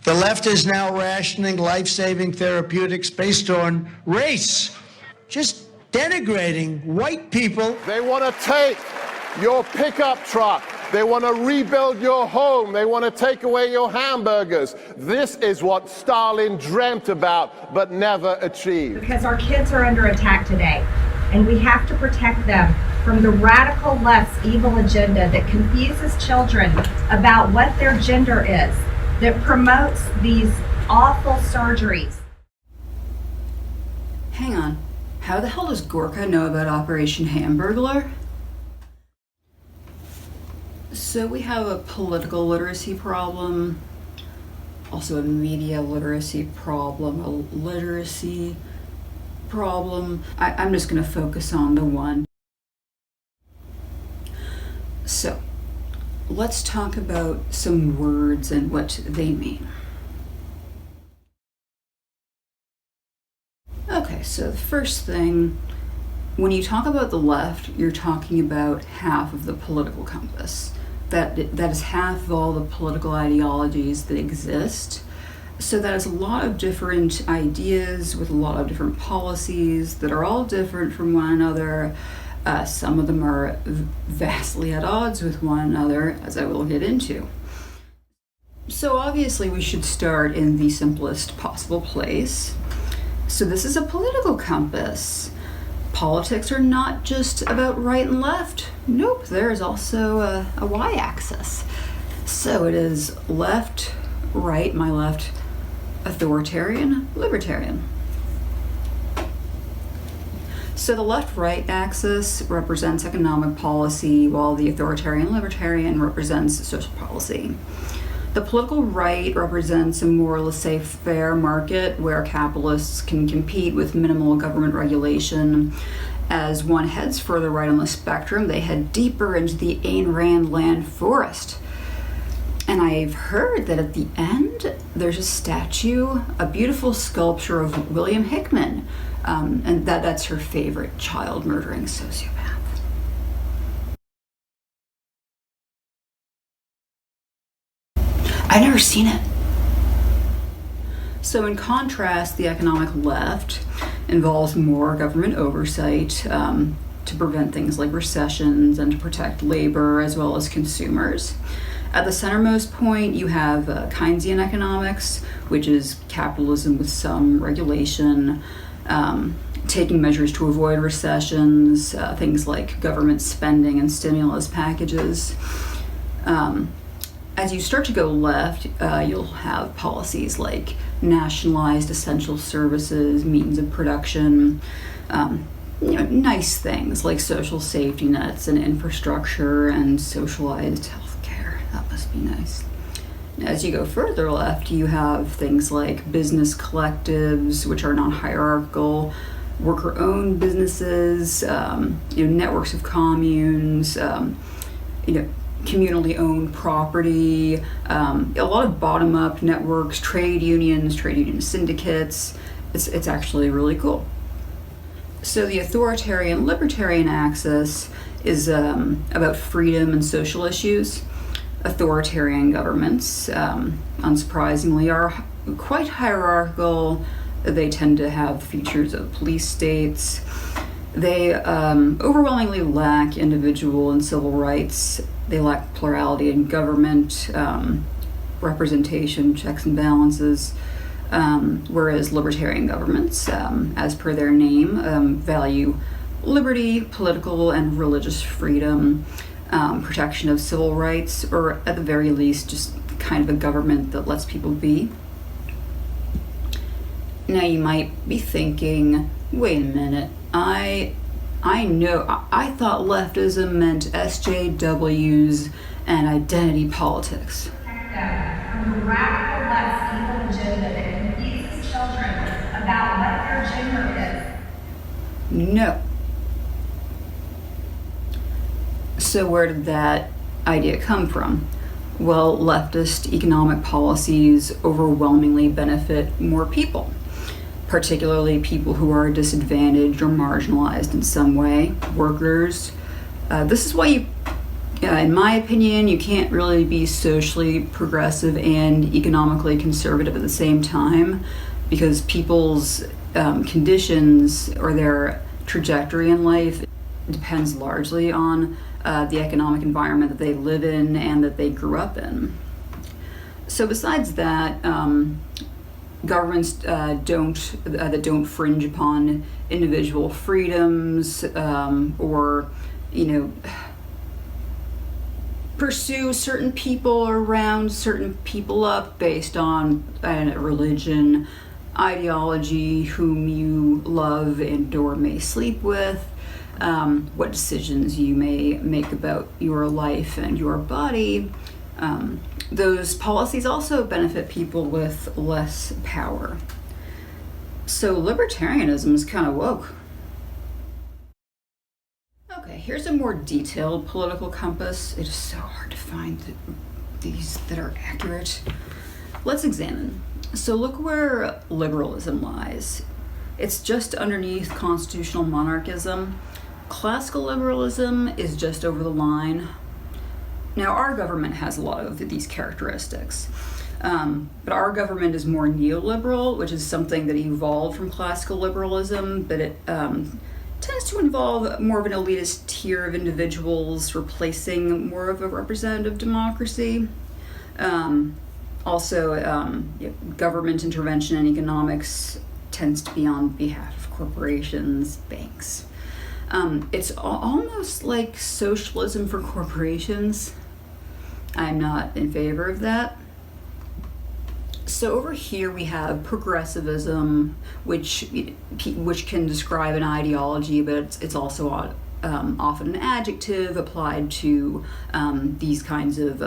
The left is now rationing life-saving therapeutics based on race, just denigrating white people. They want to take your pickup truck. They want to rebuild your home. They want to take away your hamburgers. This is what Stalin dreamt about but never achieved. Because our kids are under attack today, and we have to protect them from the radical left's evil agenda that confuses children about what their gender is, that promotes these awful surgeries. Hang on, how the hell does Gorka know about Operation Hamburglar? So we have a political literacy problem, also a media literacy problem, a literacy problem. I'm just going to focus on the one. So let's talk about some words and what they mean. Okay, so the first thing, when you talk about the left, you're talking about half of the political compass. That is half of all the political ideologies that exist. So that is a lot of different ideas with a lot of different policies that are all different from one another. Some of them are vastly at odds with one another, as I will get into. So obviously we should start in the simplest possible place. So this is a political compass. Politics are not just about right and left. Nope, there is also a y-axis. So it is left, right, my left, authoritarian, libertarian. So the left-right axis represents economic policy, while the authoritarian libertarian represents social policy. The political right represents a more laissez-faire market where capitalists can compete with minimal government regulation. As one heads further right on the spectrum, they head deeper into the Ayn Rand land forest. And I've heard that at the end, there's a statue, a beautiful sculpture of William Hickman, and that's her favorite child-murdering sociopath. I've never seen it. So in contrast, the economic left involves more government oversight to prevent things like recessions and to protect labor as well as consumers. At the centermost point, you have Keynesian economics, which is capitalism with some regulation, taking measures to avoid recessions, things like government spending and stimulus packages. As you start to go left, you'll have policies like nationalized essential services, means of production, nice things like social safety nets and infrastructure and socialized healthcare. That must be nice. As you go further left, you have things like business collectives, which are non-hierarchical, worker-owned businesses, networks of communes, communally owned property, a lot of bottom-up networks, trade union syndicates. It's actually really cool. So the authoritarian libertarian axis is about freedom and social issues. Authoritarian governments, unsurprisingly, are quite hierarchical. They tend to have features of police states. They overwhelmingly lack individual and civil rights. They lack plurality in government, representation, checks and balances, whereas libertarian governments, as per their name, value liberty, political and religious freedom, protection of civil rights, or at the very least, just kind of a government that lets people be. Now you might be thinking, wait a minute, I thought leftism meant SJWs and identity politics. From the radical left's evil agenda that confuses children about what their gender is. No. So where did that idea come from? Well, leftist economic policies overwhelmingly benefit more people, particularly people who are disadvantaged or marginalized in some way, workers. This is why you In my opinion, you can't really be socially progressive and economically conservative at the same time, because people's conditions or their trajectory in life depends largely on the economic environment that they live in and that they grew up in. So besides that, governments that don't fringe upon individual freedoms or, pursue certain people or round certain people up based on religion, ideology, whom you love and or may sleep with, what decisions you may make about your life and your body. Those policies also benefit people with less power. So libertarianism is kind of woke. Okay, here's a more detailed political compass. It is so hard to find these that are accurate. Let's examine. So look where liberalism lies. It's just underneath constitutional monarchism. Classical liberalism is just over the line. Now, our government has a lot of these characteristics, but our government is more neoliberal, which is something that evolved from classical liberalism, but it tends to involve more of an elitist tier of individuals, replacing more of a representative democracy. Government intervention in economics tends to be on behalf of corporations, banks. It's almost like socialism for corporations. I'm not in favor of that. So over here we have progressivism, which can describe an ideology, but it's also often an adjective applied to these kinds of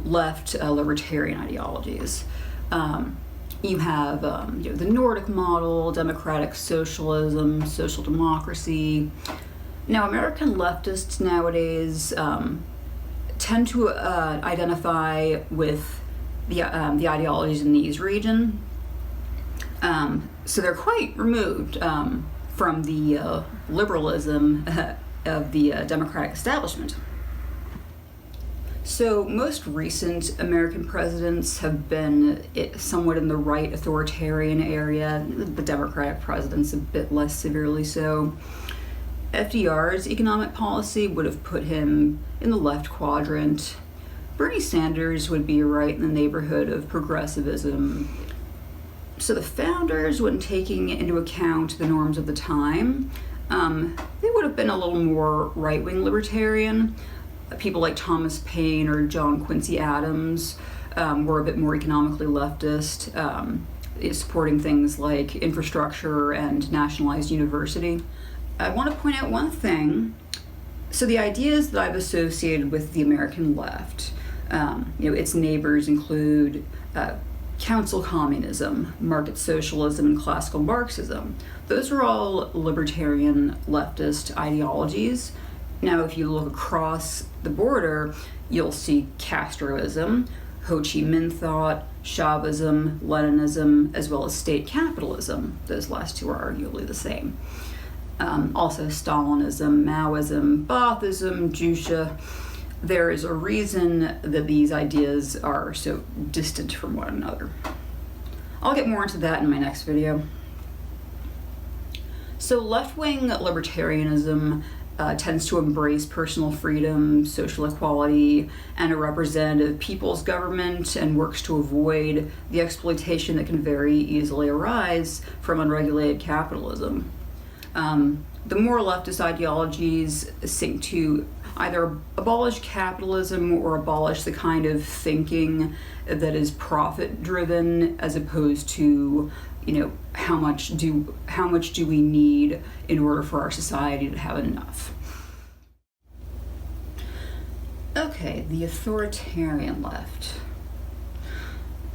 left libertarian ideologies. You have the Nordic model, democratic socialism, social democracy. Now, American leftists nowadays tend to identify with the ideologies in these regions. So they're quite removed from the liberalism of the democratic establishment. So most recent American presidents have been somewhat in the right authoritarian area. The Democratic president's a bit less severely so. FDR's economic policy would have put him in the left quadrant. Bernie Sanders would be right in the neighborhood of progressivism. So the founders, when taking into account the norms of the time, they would have been a little more right-wing libertarian. People like Thomas Paine or John Quincy Adams were a bit more economically leftist, supporting things like infrastructure and nationalized university. I want to point out one thing. So the ideas that I've associated with the American left, its neighbors include council communism, market socialism, and classical Marxism. Those are all libertarian leftist ideologies. Now, if you look across the border, you'll see Castroism, Ho Chi Minh thought, Chauvinism, Leninism, as well as state capitalism. Those last two are arguably the same. Also Stalinism, Maoism, Baathism, Jusha. There is a reason that these ideas are so distant from one another. I'll get more into that in my next video. So left-wing libertarianism tends to embrace personal freedom, social equality, and a representative people's government, and works to avoid the exploitation that can very easily arise from unregulated capitalism. The more leftist ideologies seek to either abolish capitalism or abolish the kind of thinking that is profit-driven, as opposed to, how much do we need in order for our society to have enough. Okay, the authoritarian left.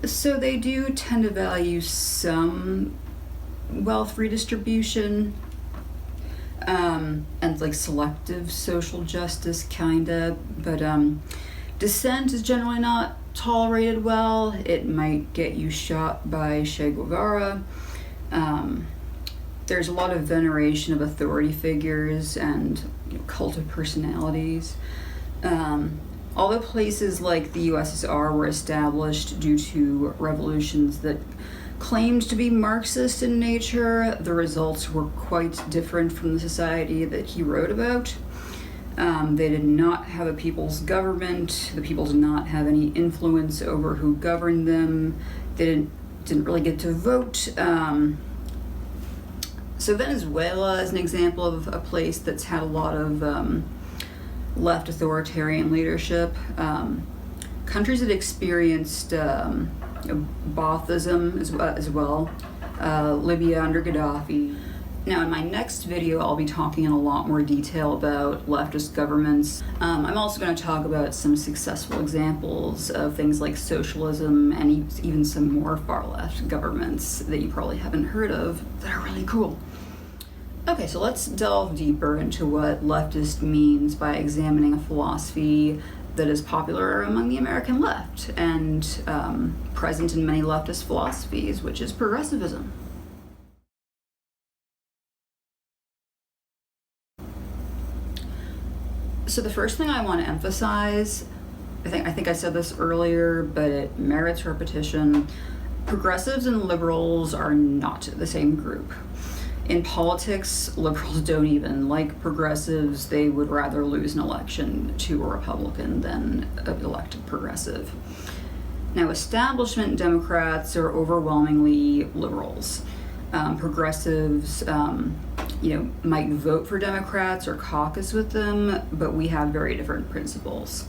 So they do tend to value some wealth redistribution, and like selective social justice, kinda, but dissent is generally not tolerated well. It might get you shot by Che Guevara. There's a lot of veneration of authority figures and cult of personalities. Although places like the USSR were established due to revolutions that claimed to be Marxist in nature, the results were quite different from the society that he wrote about. They did not have a people's government. The people did not have any influence over who governed them. They didn't really get to vote. So Venezuela is an example of a place that's had a lot of left authoritarian leadership. Countries that experienced Baathism as well. Libya under Gaddafi. Now in my next video I'll be talking in a lot more detail about leftist governments. I'm also going to talk about some successful examples of things like socialism and even some more far left governments that you probably haven't heard of that are really cool. Okay, so let's delve deeper into what leftist means by examining a philosophy that is popular among the American left and present in many leftist philosophies, which is progressivism. So the first thing I want to emphasize, I think I said this earlier, but it merits repetition. Progressives and liberals are not the same group. In politics, liberals don't even like progressives. They would rather lose an election to a Republican than elect a progressive. Now, establishment Democrats are overwhelmingly liberals. Progressives, might vote for Democrats or caucus with them, but we have very different principles.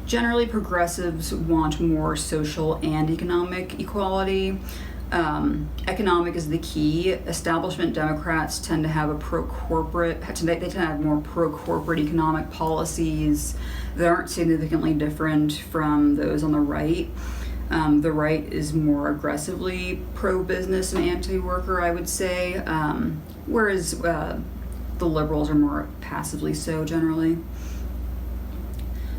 Generally, progressives want more social and economic equality. Economic is the key. Establishment Democrats tend to have they tend to have more pro-corporate economic policies that aren't significantly different from those on the right. The right is more aggressively pro-business and anti-worker, I would say, whereas the liberals are more passively so generally.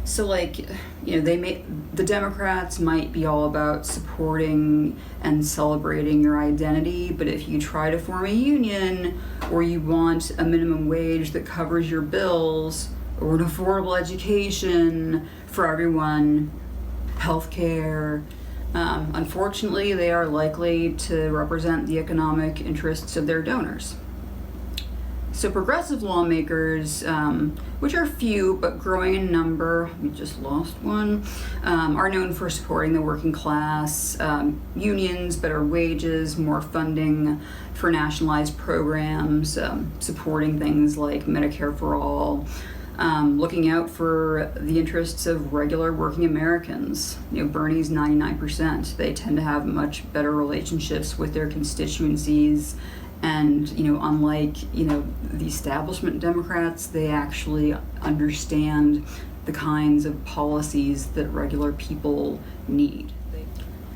So the Democrats might be all about supporting and celebrating your identity, but if you try to form a union or you want a minimum wage that covers your bills or an affordable education for everyone, healthcare, unfortunately, they are likely to represent the economic interests of their donors. So progressive lawmakers, which are few but growing in number, we just lost one, are known for supporting the working class, unions, better wages, more funding for nationalized programs, supporting things like Medicare for all, looking out for the interests of regular working Americans. Bernie's 99%. They tend to have much better relationships with their constituencies. And, unlike, the establishment Democrats, they actually understand the kinds of policies that regular people need.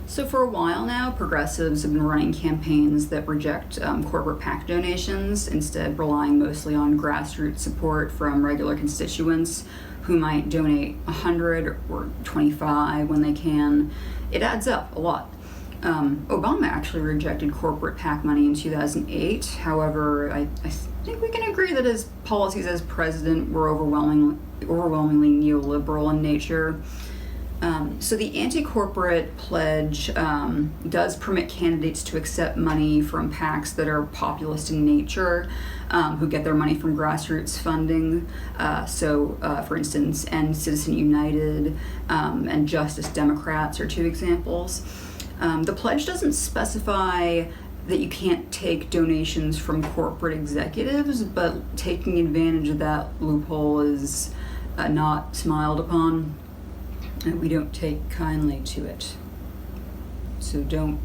So for a while now, progressives have been running campaigns that reject corporate PAC donations, instead relying mostly on grassroots support from regular constituents who might donate 100 or 25 when they can. It adds up a lot. Obama actually rejected corporate PAC money in 2008. However, I think we can agree that his policies as president were overwhelmingly neoliberal in nature. So the anti-corporate pledge does permit candidates to accept money from PACs that are populist in nature, who get their money from grassroots funding. For instance, End Citizen United and Justice Democrats are two examples. The pledge doesn't specify that you can't take donations from corporate executives, but taking advantage of that loophole is not smiled upon, and we don't take kindly to it. So don't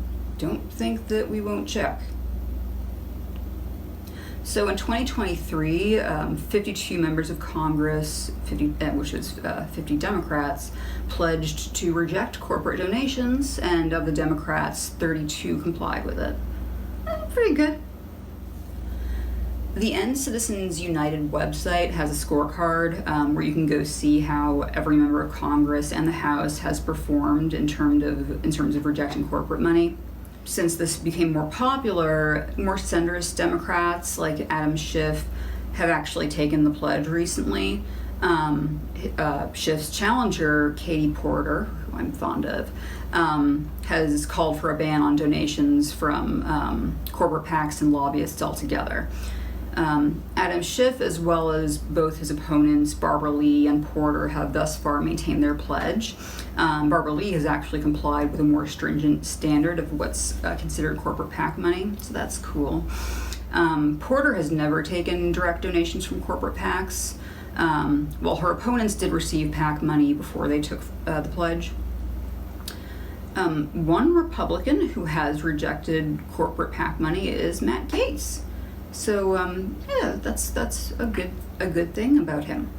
think that we won't check. So in 2023, 52 members of Congress, 50 Democrats, pledged to reject corporate donations, and of the Democrats, 32 complied with it. Pretty good. The End Citizens United website has a scorecard where you can go see how every member of Congress and the House has performed in terms of rejecting corporate money. Since this became more popular, more centrist Democrats like Adam Schiff have actually taken the pledge recently. Schiff's challenger, Katie Porter, who I'm fond of, has called for a ban on donations from corporate PACs and lobbyists altogether. Adam Schiff, as well as both his opponents, Barbara Lee and Porter, have thus far maintained their pledge. Barbara Lee has actually complied with a more stringent standard of what's considered corporate PAC money, so that's cool. Porter has never taken direct donations from corporate PACs, while her opponents did receive PAC money before they took the pledge. One Republican who has rejected corporate PAC money is Matt Gaetz. So yeah, that's a good thing about him.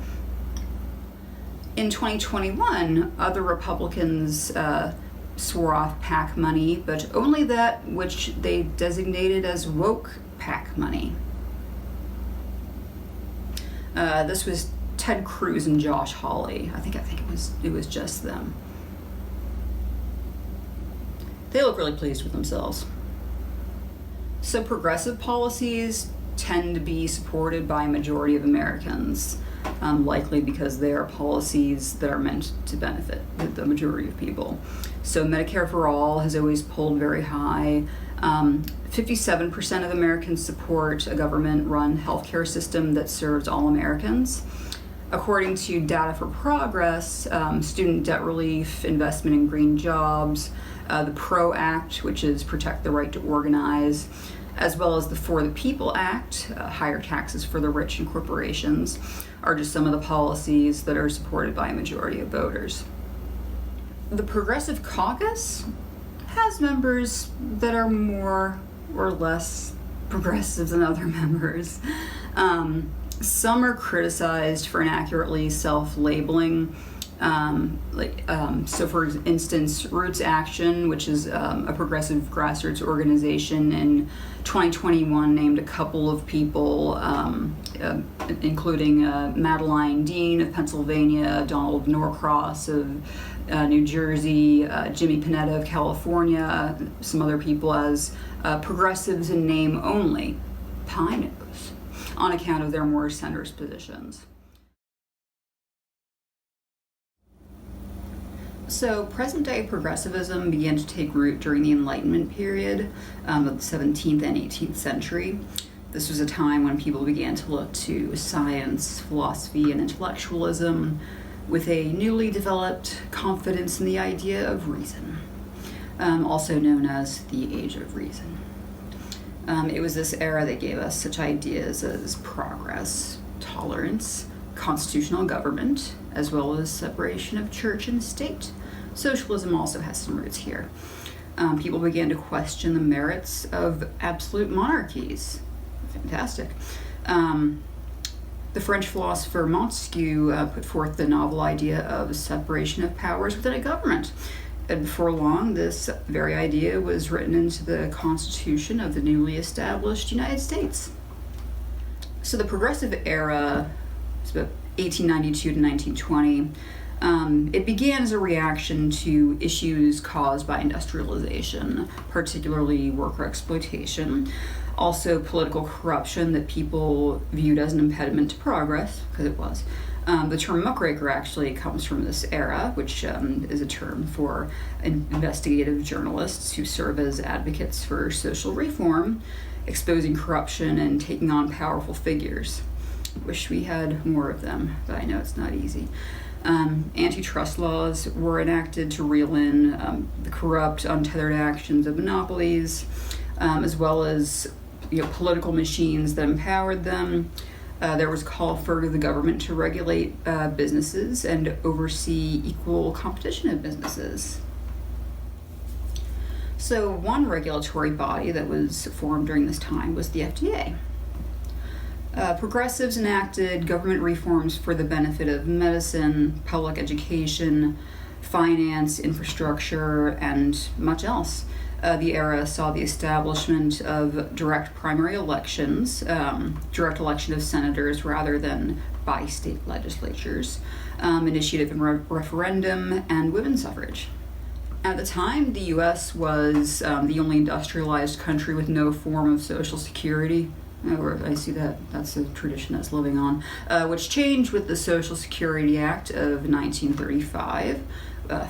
In 2021, other Republicans swore off PAC money, but only that which they designated as woke PAC money. This was Ted Cruz and Josh Hawley. I think it was just them. They look really pleased with themselves. So progressive policies tend to be supported by a majority of Americans, likely because they are policies that are meant to benefit the majority of people. So Medicare for All has always pulled very high. 57% of Americans support a government-run healthcare system that serves all Americans. According to Data for Progress, student debt relief, investment in green jobs, the PRO Act, which is Protect the Right to Organize, as well as the For the People Act, higher taxes for the rich and corporations, are just some of the policies that are supported by a majority of voters. The Progressive Caucus has members that are more or less progressive than other members. Some are criticized for inaccurately self-labeling. So for instance, Roots Action, which is a progressive grassroots organization, in 2021 named a couple of people, including Madeline Dean of Pennsylvania, Donald Norcross of New Jersey, Jimmy Panetta of California, some other people as progressives in name only, Pinos, on account of their more centrist positions. So present-day progressivism began to take root during the Enlightenment period of the 17th and 18th century. This was a time when people began to look to science, philosophy, and intellectualism with a newly developed confidence in the idea of reason, also known as the Age of Reason. It was this era that gave us such ideas as progress, tolerance, constitutional government, as well as separation of church and state. Socialism also has some roots here. People began to question the merits of absolute monarchies. Fantastic. The French philosopher Montesquieu put forth the novel idea of separation of powers within a government. And before long, this very idea was written into the Constitution of the newly established United States. So the progressive era was about 1892 to 1920. It began as a reaction to issues caused by industrialization, particularly worker exploitation, also political corruption that people viewed as an impediment to progress, because it was. The term muckraker actually comes from this era, which is a term for investigative journalists who serve as advocates for social reform, exposing corruption and taking on powerful figures. Wish we had more of them, but I know it's not easy. Antitrust laws were enacted to reel in the corrupt, untethered actions of monopolies, as well as political machines that empowered them. There was a call for the government to regulate businesses and oversee equal competition of businesses. So one regulatory body that was formed during this time was the FDA. Progressives enacted government reforms for the benefit of medicine, public education, finance, infrastructure, and much else. The era saw the establishment of direct primary elections, direct election of senators rather than by state legislatures, initiative and referendum, and women's suffrage. At the time, the U.S. was the only industrialized country with no form of social security. or I see that's a tradition that's living on, which changed with the Social Security Act of 1935,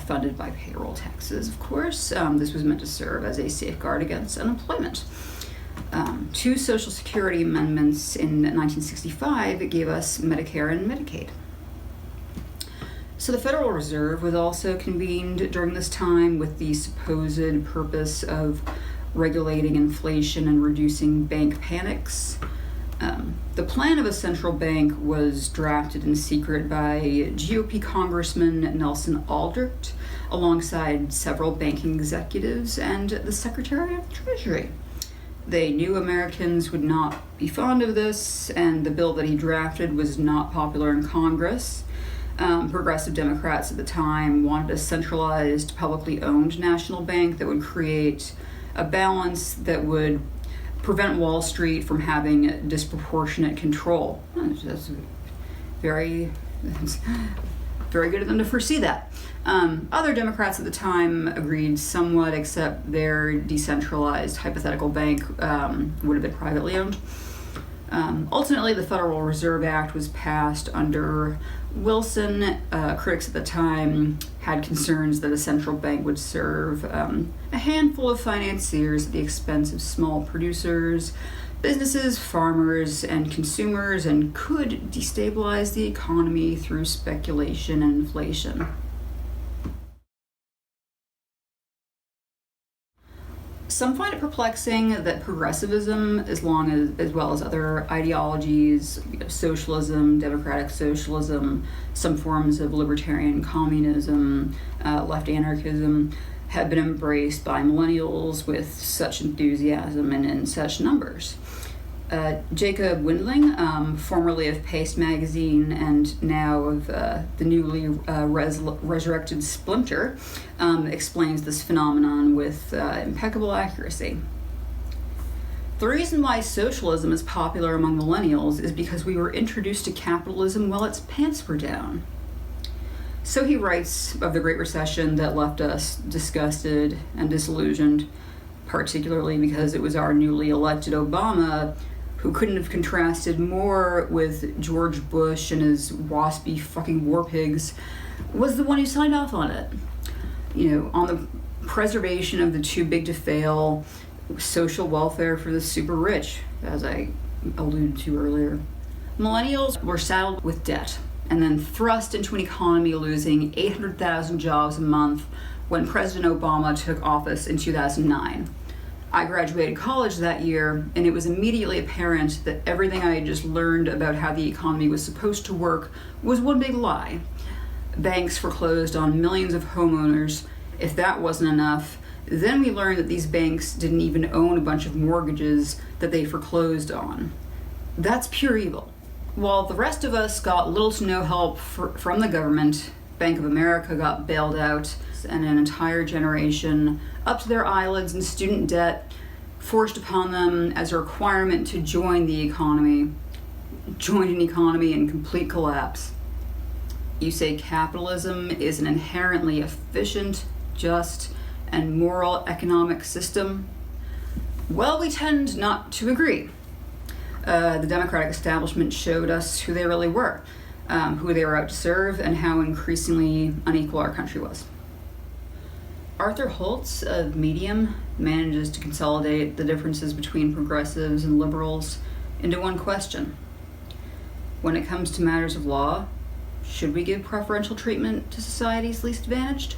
funded by payroll taxes, of course. This was meant to serve as a safeguard against unemployment. Two Social Security amendments in 1965 gave us Medicare and Medicaid. So the Federal Reserve was also convened during this time with the supposed purpose of regulating inflation and reducing bank panics. The plan of a central bank was drafted in secret by GOP Congressman Nelson Aldrich, alongside several banking executives and the Secretary of the Treasury. They knew Americans would not be fond of this, and the bill that he drafted was not popular in Congress. Progressive Democrats at the time wanted a centralized, publicly owned national bank that would create a balance that would prevent Wall Street from having disproportionate control. That's very good of them to foresee that. Other Democrats at the time agreed somewhat, except their decentralized hypothetical bank would have been privately owned. Ultimately, the Federal Reserve Act was passed under Wilson. Critics at the time had concerns that a central bank would serve a handful of financiers at the expense of small producers, businesses, farmers, and consumers, and could destabilize the economy through speculation and inflation. Some find it perplexing that progressivism, as well as other ideologies, socialism, democratic socialism, some forms of libertarian communism, left-anarchism, have been embraced by millennials with such enthusiasm and in such numbers. Jacob Windling, formerly of Paste magazine and now of the newly resurrected Splinter, explains this phenomenon with impeccable accuracy. The reason why socialism is popular among millennials is because we were introduced to capitalism while its pants were down. So he writes of the Great Recession that left us disgusted and disillusioned, particularly because it was our newly elected Obama who couldn't have contrasted more with George Bush and his waspy fucking war pigs, was the one who signed off on it. On the preservation of the too big to fail, social welfare for the super rich, as I alluded to earlier. Millennials were saddled with debt and then thrust into an economy losing 800,000 jobs a month when President Obama took office in 2009. I graduated college that year, and it was immediately apparent that everything I had just learned about how the economy was supposed to work was one big lie. Banks foreclosed on millions of homeowners. If that wasn't enough, then we learned that these banks didn't even own a bunch of mortgages that they foreclosed on. That's pure evil. While the rest of us got little to no help from the government, Bank of America got bailed out, and an entire generation up to their eyelids in student debt forced upon them as a requirement to join the economy, joined an economy in complete collapse. You say capitalism is an inherently efficient, just, and moral economic system? Well, we tend not to agree. The Democratic establishment showed us who they really were, who they were out to serve, and how increasingly unequal our country was. Arthur Holtz of Medium manages to consolidate the differences between progressives and liberals into one question. When it comes to matters of law, should we give preferential treatment to society's least advantaged?